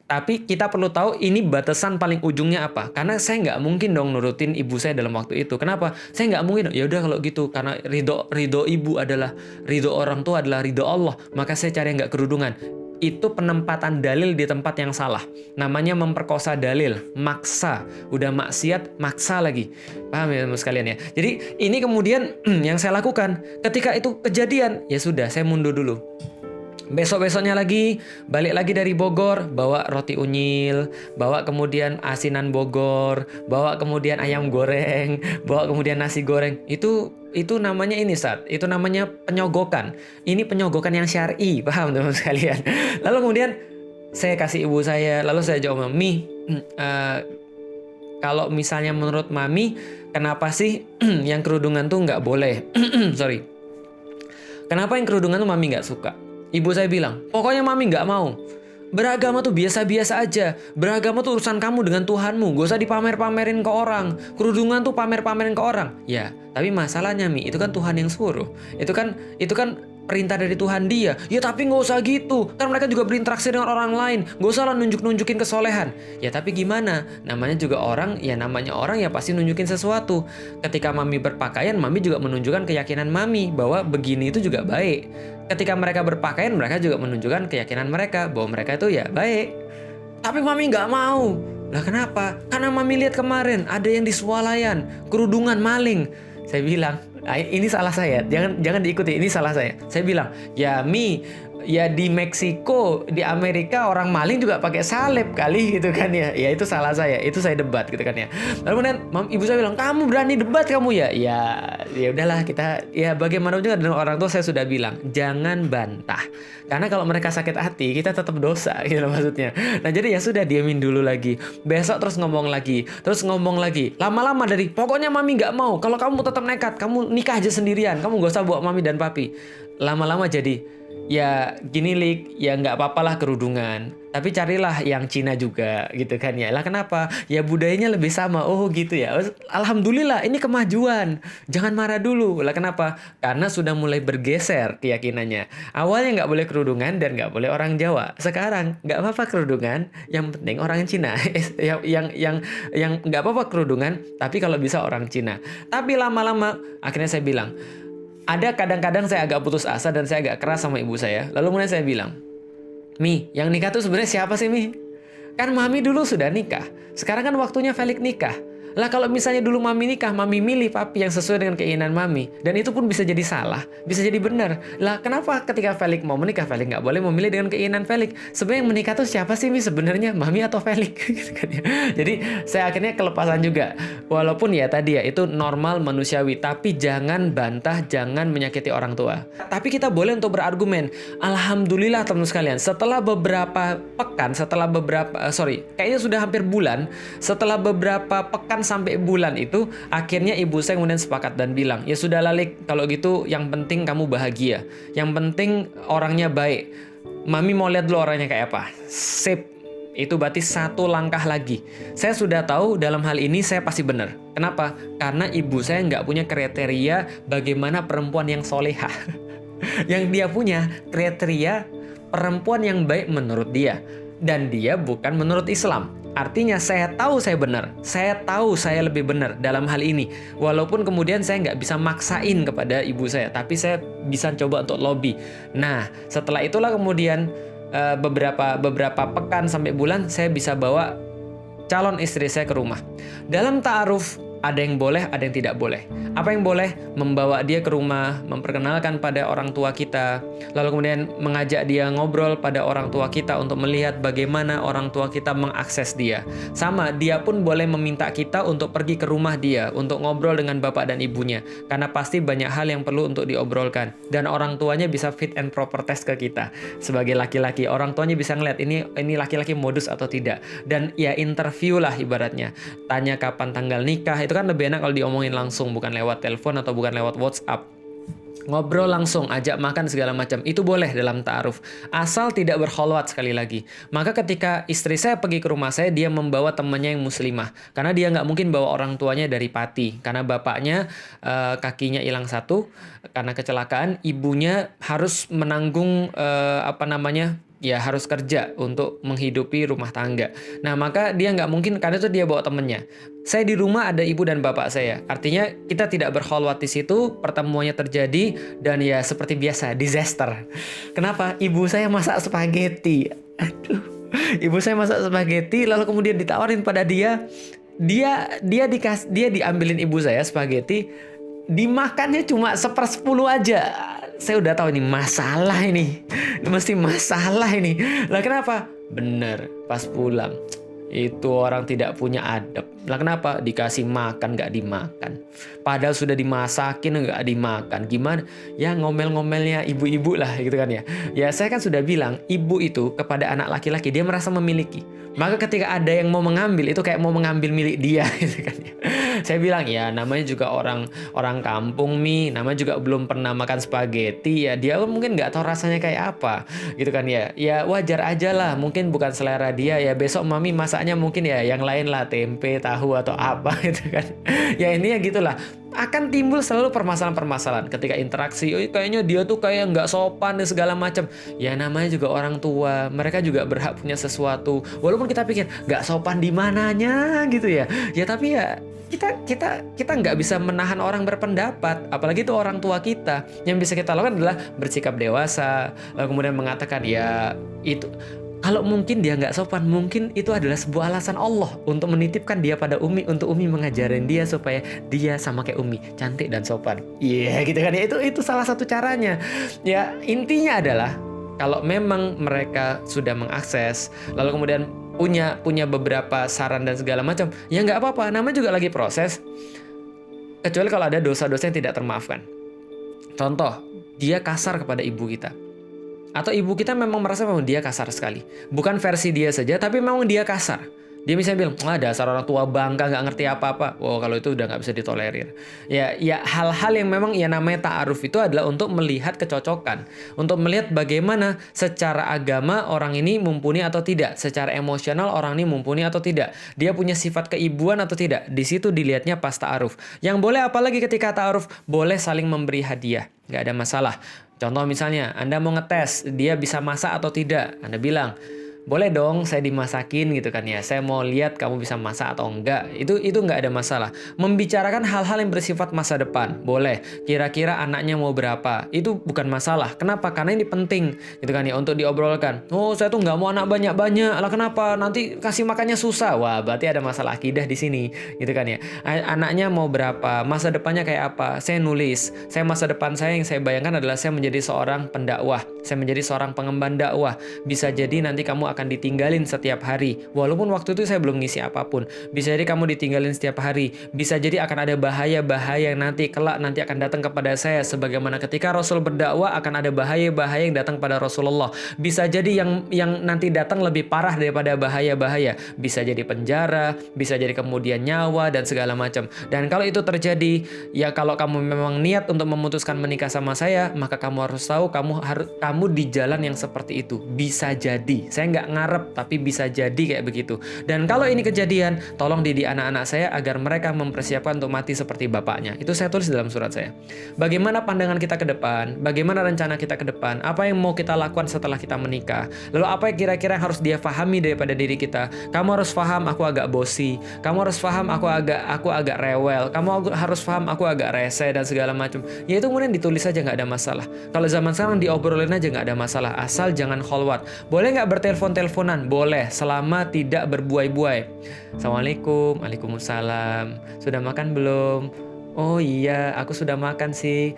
Tapi kita perlu tahu ini batasan paling ujungnya apa. Karena saya nggak mungkin dong nurutin ibu saya dalam waktu itu. Kenapa? Saya nggak mungkin. Ya udah kalau gitu, karena ridho ibu adalah ridho orang tua adalah ridho Allah. Maka saya cari yang nggak kerudungan. Itu penempatan dalil di tempat yang salah. Namanya memperkosa dalil, maksa. Udah maksiat, maksa lagi. Paham ya teman sekalian ya? Jadi ini kemudian yang saya lakukan. Ketika itu kejadian, ya sudah saya mundur dulu. Besok-besoknya lagi, balik lagi dari Bogor, bawa roti unyil, bawa kemudian asinan Bogor, bawa kemudian ayam goreng, bawa kemudian nasi goreng. Itu namanya ini, Sat. Itu namanya penyogokan. Ini penyogokan yang syar'i, paham teman sekalian? Lalu kemudian saya kasih ibu saya, lalu saya jawab, Mami, kalau misalnya menurut Mami, kenapa sih yang kerudungan tuh nggak boleh? Sorry. Kenapa yang kerudungan tuh Mami nggak suka? Ibu saya bilang, pokoknya Mami nggak mau. Beragama tuh biasa-biasa aja. Beragama tuh urusan kamu dengan Tuhanmu. Gak usah dipamer-pamerin ke orang. Kerudungan tuh pamer-pamerin ke orang. Ya, tapi masalahnya Mi, itu kan Tuhan yang suruh. Itu kan perintah dari Tuhan dia. Ya tapi nggak usah gitu. Kan mereka juga berinteraksi dengan orang lain. Nggak usah lah nunjukin kesolehan. Ya tapi gimana? Namanya juga orang. Ya namanya orang ya pasti nunjukin sesuatu. Ketika Mami berpakaian, Mami juga menunjukkan keyakinan Mami bahwa begini itu juga baik. Ketika mereka berpakaian, mereka juga menunjukkan keyakinan mereka bahwa mereka itu ya baik. Tapi Mami nggak mau. Lah kenapa? Karena Mami lihat kemarin ada yang di swalayan, kerudungan maling. Saya bilang, ini salah saya. Jangan diikuti, ini salah saya. Saya bilang, ya Mi, ya di Meksiko, di Amerika orang maling juga pakai salep kali gitu kan ya. Ya itu salah saya. Itu saya debat gitu kan ya. Lalu kemudian ibu saya bilang, "Kamu berani debat kamu ya?" Ya udahlah kita ya bagaimana juga dengan orang tua saya sudah bilang, jangan bantah. Karena kalau mereka sakit hati, kita tetap dosa gitu loh maksudnya. Nah, jadi ya sudah diamin dulu lagi. Besok terus ngomong lagi. Lama-lama dari pokoknya Mami nggak mau. Kalau kamu tetap nekat, kamu nikah aja sendirian. Kamu nggak usah bawa Mami dan Papi. Lama-lama jadi ya gini Lik, ya nggak apa-apalah kerudungan. Tapi carilah yang Cina juga gitu kan ya. Lah kenapa? Ya budayanya lebih sama. Oh gitu ya. Alhamdulillah ini kemajuan. Jangan marah dulu. Lah kenapa? Karena sudah mulai bergeser keyakinannya. Awalnya nggak boleh kerudungan dan nggak boleh orang Jawa. Sekarang nggak apa-apa kerudungan. Yang penting orang Cina. yang nggak apa-apa kerudungan. Tapi kalau bisa orang Cina. Tapi lama-lama akhirnya saya bilang, ada kadang-kadang saya agak putus asa dan saya agak keras sama ibu saya. Lalu kemudian saya bilang, Mi, yang nikah tuh sebenarnya siapa sih Mi? Kan Mami dulu sudah nikah. Sekarang kan waktunya Felix nikah. Lah kalau misalnya dulu Mami nikah, Mami milih Papi yang sesuai dengan keinginan Mami. Dan itu pun bisa jadi salah, bisa jadi benar. Lah kenapa ketika Felix mau menikah, Felix nggak boleh memilih dengan keinginan Felix? Sebenarnya yang menikah tuh siapa sih Mi sebenarnya? Mami atau Felix? Gitu kan ya. Jadi saya akhirnya kelepasan juga. Walaupun ya tadi ya itu normal manusiawi. Tapi jangan bantah, jangan menyakiti orang tua. Tapi kita boleh untuk berargumen. Alhamdulillah teman sekalian, setelah beberapa pekan, kayaknya sudah hampir bulan, setelah beberapa pekan sampai bulan itu, akhirnya ibu saya kemudian sepakat dan bilang, ya sudah Lalik, kalau gitu yang penting kamu bahagia. Yang penting orangnya baik. Mami mau lihat dulu orangnya kayak apa. Sip. Itu berarti satu langkah lagi. Saya sudah tahu dalam hal ini saya pasti benar. Kenapa? Karena ibu saya nggak punya kriteria bagaimana perempuan yang solehah. Yang dia punya kriteria perempuan yang baik menurut dia. Dan dia bukan menurut Islam. Artinya saya tahu saya benar. Saya tahu saya lebih benar dalam hal ini. Walaupun kemudian saya nggak bisa maksain kepada ibu saya. Tapi saya bisa coba untuk lobby. Nah, setelah itulah kemudian beberapa pekan sampai bulan saya bisa bawa calon istri saya ke rumah. Dalam ta'aruf ada yang boleh, ada yang tidak boleh. Apa yang boleh? Membawa dia ke rumah, memperkenalkan pada orang tua kita, lalu kemudian mengajak dia ngobrol pada orang tua kita untuk melihat bagaimana orang tua kita mengakses dia. Sama, dia pun boleh meminta kita untuk pergi ke rumah dia, untuk ngobrol dengan bapak dan ibunya. Karena pasti banyak hal yang perlu untuk diobrolkan. Dan orang tuanya bisa fit and proper test ke kita. Sebagai laki-laki, orang tuanya bisa ngeliat ini laki-laki modus atau tidak. Dan ya interview lah ibaratnya. Tanya kapan tanggal nikah, itu kan lebih enak kalau diomongin langsung, bukan lewat telepon atau bukan lewat WhatsApp. Ngobrol langsung, ajak makan segala macam, itu boleh dalam ta'aruf. Asal tidak berkholwat sekali lagi. Maka ketika istri saya pergi ke rumah saya, dia membawa temannya yang muslimah. Karena dia nggak mungkin bawa orang tuanya dari Pati. Karena bapaknya kakinya hilang satu karena kecelakaan, ibunya harus menanggung ya harus kerja untuk menghidupi rumah tangga. Nah, maka dia nggak mungkin, karena itu dia bawa temennya. Saya di rumah ada ibu dan bapak saya. Artinya kita tidak berkholwat di situ, pertemuannya terjadi, dan ya seperti biasa, disaster. Kenapa? Ibu saya masak spaghetti. Aduh. Ibu saya masak spaghetti, lalu kemudian ditawarin pada dia. Dia diambilin ibu saya spaghetti, dimakannya cuma 1/10 aja. Saya udah tahu ini masalah ini. Mesti masalah ini. Lah kenapa? Bener, pas pulang itu orang tidak punya adab. Lah kenapa? Dikasih makan nggak dimakan. Padahal sudah dimasakin nggak dimakan. Gimana? Ya ngomel-ngomelnya ibu-ibu lah gitu kan ya. Ya saya kan sudah bilang, ibu itu kepada anak laki-laki dia merasa memiliki. Maka ketika ada yang mau mengambil, itu kayak mau mengambil milik dia gitu kan ya. Saya bilang ya namanya juga orang kampung namanya juga belum pernah makan spaghetti ya, dia mungkin nggak tahu rasanya kayak apa gitu kan ya. Ya wajar aja lah, mungkin bukan selera dia ya, besok mami masaknya mungkin ya yang lain lah, tempe, tahu atau apa gitu kan. Ya ini ya gitulah. Akan timbul selalu permasalahan-permasalahan ketika interaksi. Oh, kayaknya dia tuh kayak nggak sopan dan segala macam. Ya namanya juga orang tua, mereka juga berhak punya sesuatu. Walaupun kita pikir nggak sopan di mananya gitu ya. Ya tapi ya kita nggak bisa menahan orang berpendapat, apalagi itu orang tua kita. Yang bisa kita lakukan adalah bersikap dewasa, lalu kemudian mengatakan ya itu. Kalau mungkin dia nggak sopan, mungkin itu adalah sebuah alasan Allah untuk menitipkan dia pada Umi, untuk Umi mengajarin dia supaya dia sama kayak Umi, cantik dan sopan. Iya, gitu kan ya. Itu salah satu caranya. Ya, intinya adalah kalau memang mereka sudah mengakses, lalu kemudian punya beberapa saran dan segala macam, ya nggak apa-apa. Namanya juga lagi proses. Kecuali kalau ada dosa-dosa yang tidak termaafkan. Contoh, dia kasar kepada ibu kita. Atau ibu kita memang merasa memang dia kasar sekali. Bukan versi dia saja, tapi memang dia kasar. Dia misalnya bilang, dasar orang tua bangka, nggak ngerti apa-apa. Wow, kalau itu udah nggak bisa ditolerir. Ya hal-hal yang memang ya namanya ta'aruf itu adalah untuk melihat kecocokan. Untuk melihat bagaimana secara agama orang ini mumpuni atau tidak. Secara emosional orang ini mumpuni atau tidak. Dia punya sifat keibuan atau tidak. Di situ dilihatnya pas ta'aruf. Yang boleh apalagi ketika ta'aruf, boleh saling memberi hadiah. Nggak ada masalah. Contoh misalnya, Anda mau ngetes, dia bisa masak atau tidak. Anda bilang, boleh dong saya dimasakin gitu kan ya. Saya mau lihat kamu bisa masak atau enggak. Itu nggak ada masalah. Membicarakan hal-hal yang bersifat masa depan, boleh. Kira-kira anaknya mau berapa, itu bukan masalah. Kenapa? Karena ini penting gitu kan ya, untuk diobrolkan. Oh, saya tuh nggak mau anak banyak-banyak. Lah kenapa? Nanti kasih makannya susah. Wah, berarti ada masalah akidah di sini gitu kan ya. Anaknya mau berapa, masa depannya kayak apa. Saya nulis. Masa depan saya yang saya bayangkan adalah saya menjadi seorang pendakwah. Saya menjadi seorang pengemban dakwah. Bisa jadi nanti kamu akan ditinggalin setiap hari. Walaupun waktu itu saya belum ngisi apapun. Bisa jadi kamu ditinggalin setiap hari. Bisa jadi akan ada bahaya-bahaya yang nanti kelak nanti akan datang kepada saya. Sebagaimana ketika Rasul berdakwah akan ada bahaya-bahaya yang datang pada Rasulullah. Bisa jadi yang nanti datang lebih parah daripada bahaya-bahaya. Bisa jadi penjara, bisa jadi kemudian nyawa dan segala macam. Dan kalau itu terjadi, ya kalau kamu memang niat untuk memutuskan menikah sama saya, maka kamu harus tahu kamu di jalan yang seperti itu. Bisa jadi. Saya nggak nggak ngarep, tapi bisa jadi kayak begitu. Dan kalau ini kejadian, tolong didik anak-anak saya agar mereka mempersiapkan untuk mati seperti bapaknya. Itu saya tulis dalam surat saya. Bagaimana pandangan kita ke depan, bagaimana rencana kita ke depan, apa yang mau kita lakukan setelah kita menikah, lalu apa yang kira-kira yang harus dia pahami daripada diri kita. Kamu harus paham aku agak bosi, kamu harus paham aku agak rewel, kamu harus paham aku agak rese dan segala macam. Ya itu kemudian ditulis aja, nggak ada masalah. Kalau zaman sekarang diobrolin aja, nggak ada masalah, asal jangan kholwat. Boleh nggak bertelepon-teleponan? Boleh, selama tidak berbuai-buai. Assalamualaikum, waalaikumsalam. Sudah makan belum? Oh iya, aku sudah makan sih.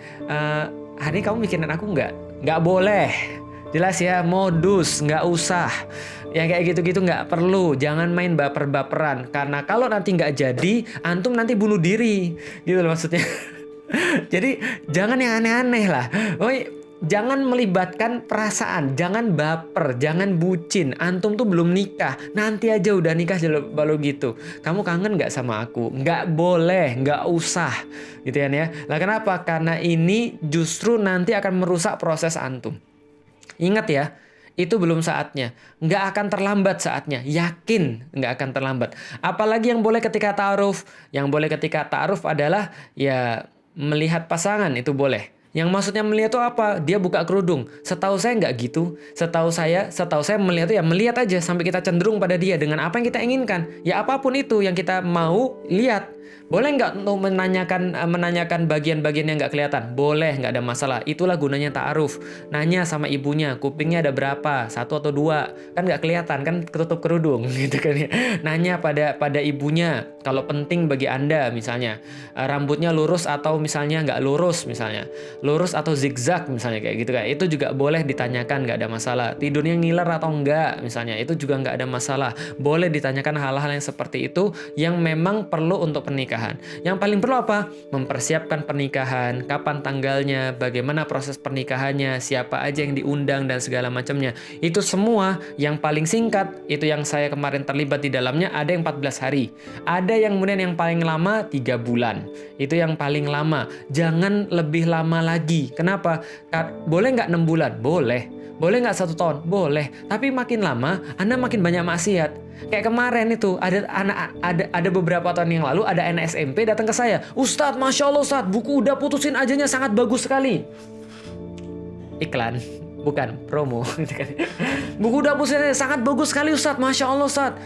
Hari ini kamu mikirin aku nggak? Nggak boleh. Jelas ya, modus, nggak usah. Yang kayak gitu-gitu nggak perlu. Jangan main baper-baperan. Karena kalau nanti nggak jadi, antum nanti bunuh diri. Gitu loh maksudnya. Jadi jangan yang aneh-aneh lah. Oh, jangan melibatkan perasaan, jangan baper, jangan bucin. Antum tuh belum nikah, nanti aja udah nikah baru gitu. Kamu kangen nggak sama aku? Nggak boleh, nggak usah, gitu kan ya. Lah kenapa? Karena ini justru nanti akan merusak proses antum. Ingat ya, itu belum saatnya. Nggak akan terlambat saatnya. Yakin nggak akan terlambat. Apalagi yang boleh ketika ta'aruf. Yang boleh ketika ta'aruf adalah ya melihat pasangan, itu boleh. Yang maksudnya melihat itu apa? Dia buka kerudung. Setahu saya nggak gitu. Setahu saya melihat itu ya melihat aja sampai kita cenderung pada dia dengan apa yang kita inginkan. Ya apapun itu yang kita mau lihat. Boleh nggak untuk menanyakan bagian-bagian yang nggak kelihatan? Boleh, nggak ada masalah. Itulah gunanya ta'aruf. Nanya sama ibunya, kupingnya ada berapa? 1 atau 2? Kan nggak kelihatan, kan ketutup kerudung gitu kan ya. Nanya pada ibunya, kalau penting bagi Anda misalnya, rambutnya lurus atau misalnya nggak lurus misalnya. Lurus atau zigzag misalnya kayak gitu kan. Itu juga boleh ditanyakan, nggak ada masalah. Tidurnya ngiler atau enggak misalnya, itu juga nggak ada masalah. Boleh ditanyakan hal-hal yang seperti itu yang memang perlu untuk pernikahan. Yang paling perlu apa? Mempersiapkan pernikahan, kapan tanggalnya, bagaimana proses pernikahannya, siapa aja yang diundang dan segala macamnya. Itu semua yang paling singkat, itu yang saya kemarin terlibat di dalamnya, ada yang 14 hari. Ada yang kemudian yang paling lama 3 bulan. Itu yang paling lama. Jangan lebih lama lagi. Kenapa? Boleh nggak 6 bulan? Boleh. Boleh nggak 1 tahun? Boleh. Tapi makin lama, Anda makin banyak maksiat. Kayak kemarin itu, ada beberapa tahun yang lalu, ada anak SMP datang ke saya. Ustadz, Masya Allah Ustadz, buku udah putusin ajanya sangat bagus sekali. Iklan, bukan promo. Buku udah putusin ajanya sangat bagus sekali Ustadz, Masya Allah Ustadz.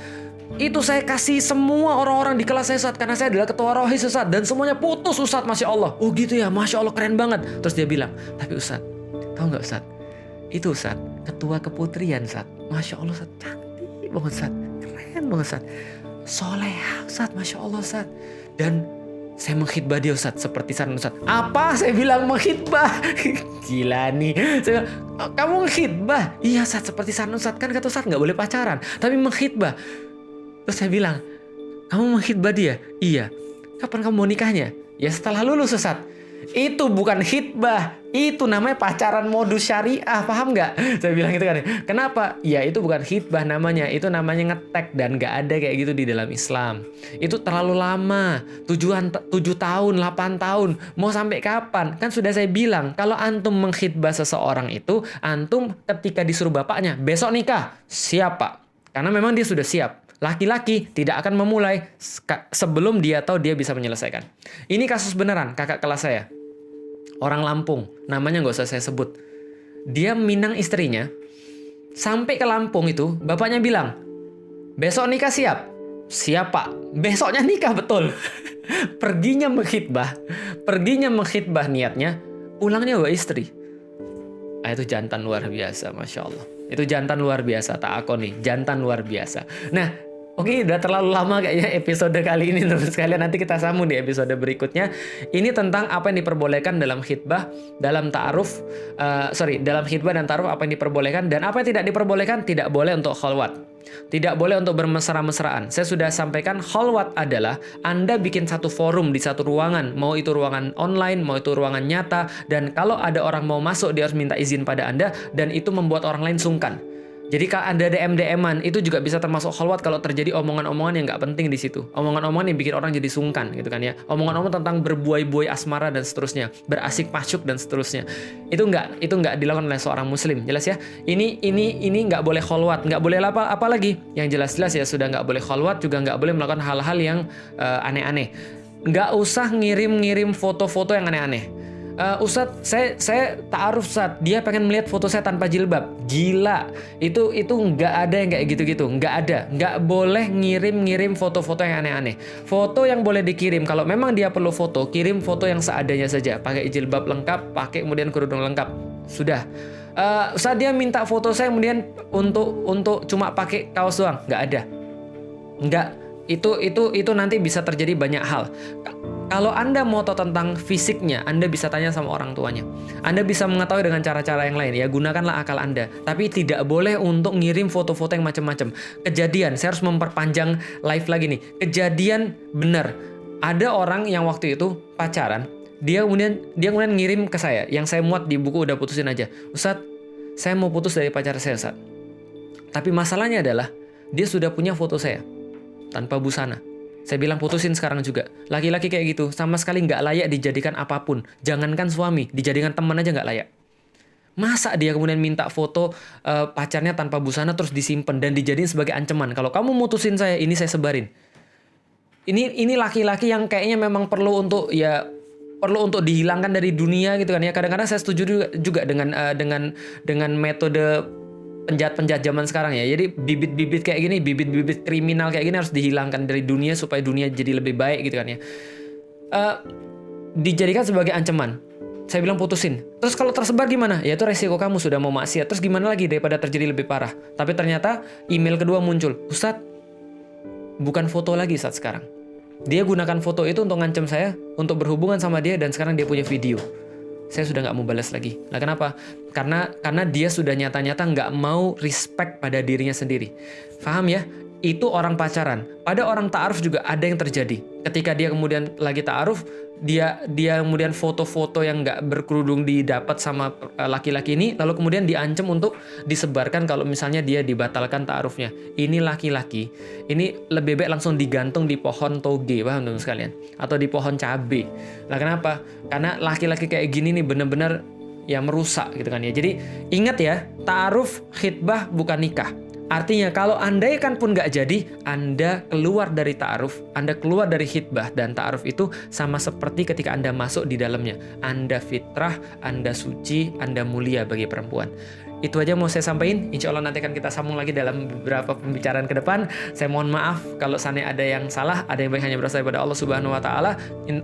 Itu saya kasih semua orang-orang di kelas saya Ustadz, karena saya adalah ketua rohis Ustadz, dan semuanya putus Ustadz, Masya Allah. Oh gitu ya, Masya Allah, keren banget. Terus dia bilang, tapi Ustadz, tahu nggak Ustadz? Itu Ustadz, ketua keputrian Ustadz. Masya Allah Ustadz, cantik banget Ustadz. Keren banget Ustadz. Soleha Ustadz, Masya Allah Ustadz. Dan saya mengkhidbah dia Ustadz, seperti saran Ustadz. Apa? Saya bilang mengkhidbah. Gila nih. Saya bilang, kamu mengkhidbah? Iya Ustadz, seperti saran Ustadz. Kan kata Ustadz nggak boleh pacaran, tapi mengkhidbah. Terus saya bilang, kamu mengkhidbah dia? Iya. Kapan kamu mau nikahnya? Ya setelah lulus Ustadz. Itu bukan khidbah, itu namanya pacaran modus syariah, paham nggak? Saya bilang gitu kan. Kenapa? Ya itu bukan khidbah namanya, itu namanya ngetek, dan nggak ada kayak gitu di dalam Islam. Itu terlalu lama, 7 tahun, 8 tahun, mau sampai kapan? Kan sudah saya bilang, kalau antum mengkhidbah seseorang itu, antum ketika disuruh bapaknya, besok nikah, siap Pak? Karena memang dia sudah siap. Laki-laki tidak akan memulai sebelum dia tahu dia bisa menyelesaikan. Ini kasus beneran, kakak kelas saya. Orang Lampung, namanya nggak usah saya sebut. Dia minang istrinya, sampai ke Lampung itu, bapaknya bilang, besok nikah siap? Siap Pak. Besoknya nikah betul. Perginya mengkhidbah niatnya, pulangnya bawa istri. Itu jantan luar biasa, Masya Allah. Itu jantan luar biasa, ta'akon nih, jantan luar biasa. Nah, oke, udah terlalu lama kayaknya episode kali ini, teman sekalian. Nanti kita sambung di episode berikutnya. Ini tentang apa yang diperbolehkan dalam khidbah, dalam ta'aruf, dalam khidbah dan ta'aruf, apa yang diperbolehkan dan apa yang tidak diperbolehkan. Tidak boleh untuk khalwat. Tidak boleh untuk bermesra-mesraan. Saya sudah sampaikan, khalwat adalah Anda bikin satu forum di satu ruangan, mau itu ruangan online, mau itu ruangan nyata, dan kalau ada orang mau masuk, dia harus minta izin pada Anda, dan itu membuat orang lain sungkan. Jadi kalau ada DM-DM-an itu juga bisa termasuk khalwat kalau terjadi omongan-omongan yang nggak penting di situ. Omongan-omongan yang bikin orang jadi sungkan gitu kan ya. Omongan-omongan tentang berbuai-buai asmara dan seterusnya, berasik pasyuk dan seterusnya. Itu nggak dilakukan oleh seorang muslim. Jelas ya? Ini nggak boleh khalwat, nggak boleh apa lagi. Yang jelas-jelas ya sudah nggak boleh khalwat, juga nggak boleh melakukan hal-hal yang aneh-aneh. Nggak usah ngirim-ngirim foto-foto yang aneh-aneh. Ustadz, saya ta'aruf Ustadz, dia pengen melihat foto saya tanpa jilbab. Gila, itu nggak ada yang kayak gitu-gitu, nggak ada. Nggak boleh ngirim foto-foto yang aneh-aneh. Foto yang boleh dikirim, kalau memang dia perlu foto, kirim foto yang seadanya saja. Pakai jilbab lengkap, pakai kemudian kerudung lengkap. Sudah. Ustadz, dia minta foto saya kemudian untuk cuma pakai kaos doang, nggak ada. Nggak. Itu nanti bisa terjadi banyak hal. Kalau Anda mau tahu tentang fisiknya, Anda bisa tanya sama orang tuanya. Anda bisa mengetahui dengan cara-cara yang lain. Ya, gunakanlah akal Anda. Tapi tidak boleh untuk ngirim foto-foto yang macam-macam. Kejadian, saya harus memperpanjang live lagi nih. Kejadian benar. Ada orang yang waktu itu pacaran, dia kemudian ngirim ke saya. Yang saya muat di buku udah putusin aja. Ustadz, saya mau putus dari pacar saya, Ustadz. Tapi masalahnya adalah dia sudah punya foto saya tanpa busana. Saya bilang putusin sekarang juga. Laki-laki kayak gitu sama sekali nggak layak dijadikan apapun. Jangankan suami, dijadikan teman aja nggak layak. Masa dia kemudian minta foto pacarnya tanpa busana terus disimpan dan dijadiin sebagai ancaman. Kalau kamu mutusin saya, ini saya sebarin. Ini laki-laki yang kayaknya memang perlu untuk dihilangkan dari dunia gitu kan ya. Kadang-kadang saya setuju juga dengan metode penjahat-penjahat zaman sekarang ya. Jadi bibit-bibit kayak gini, bibit-bibit kriminal kayak gini harus dihilangkan dari dunia supaya dunia jadi lebih baik gitu kan ya. Dijadikan sebagai ancaman. Saya bilang putusin. Terus kalau tersebar gimana? Ya itu resiko kamu sudah mau maksiat. Terus gimana lagi daripada terjadi lebih parah? Tapi ternyata email kedua muncul. Ustadz, bukan foto lagi saat sekarang. Dia gunakan foto itu untuk ngancam saya, untuk berhubungan sama dia, dan sekarang dia punya video. Saya sudah nggak mau balas lagi. Nah, kenapa? Karena dia sudah nyata-nyata nggak mau respect pada dirinya sendiri. Paham ya? Itu orang pacaran. Pada orang ta'aruf juga ada yang terjadi. Ketika dia kemudian lagi ta'aruf, dia kemudian foto-foto yang nggak berkerudung didapat sama laki-laki ini, lalu kemudian diancam untuk disebarkan kalau misalnya dia dibatalkan ta'arufnya. Ini laki-laki, ini lebih baik langsung digantung di pohon toge, paham teman sekalian? Atau di pohon cabe. Nah, kenapa? Karena laki-laki kayak gini nih benar-benar ya merusak gitu kan ya. Jadi ingat ya, ta'aruf khitbah bukan nikah. Artinya kalau andaikan pun nggak jadi, Anda keluar dari ta'aruf, Anda keluar dari khitbah, dan ta'aruf itu sama seperti ketika Anda masuk di dalamnya. Anda fitrah, Anda suci, Anda mulia bagi perempuan. Itu aja mau saya sampaikan. Insya Allah nanti akan kita sambung lagi dalam beberapa pembicaraan ke depan. Saya mohon maaf kalau sana ada yang salah, ada yang baik hanya berasal daripada Allah Subhanahu Wa Taala.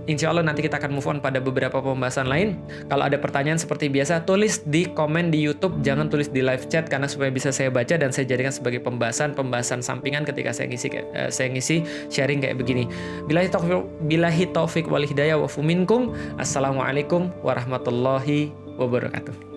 Insya Allah nanti kita akan move on pada beberapa pembahasan lain. Kalau ada pertanyaan seperti biasa, tulis di komen di YouTube, jangan tulis di live chat karena supaya bisa saya baca dan saya jadikan sebagai pembahasan sampingan ketika saya ngisi sharing kayak begini. Billahi taufiq wal hidayah wa minkum. Assalamualaikum warahmatullahi wabarakatuh.